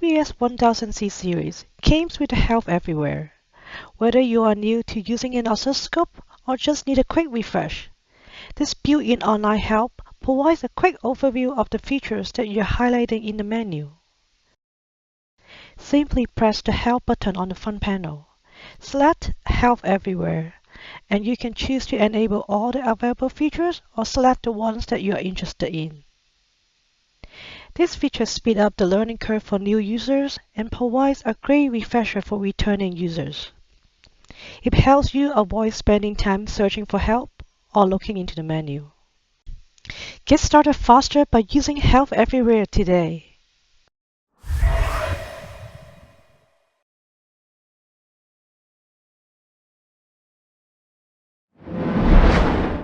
TBS1000C series comes with Help Everywhere. Whether you are new to using an oscilloscope or just need a quick refresh, this built-in online help provides a quick overview of the features that you're highlighting in the menu. Simply press the Help button on the front panel. Select Help Everywhere, and you can choose to enable all the available features or select the ones that you are interested in. This feature speeds up the learning curve for new users and provides a great refresher for returning users. It helps you avoid spending time searching for help or looking into the menu. Get started faster by using Help Everywhere today.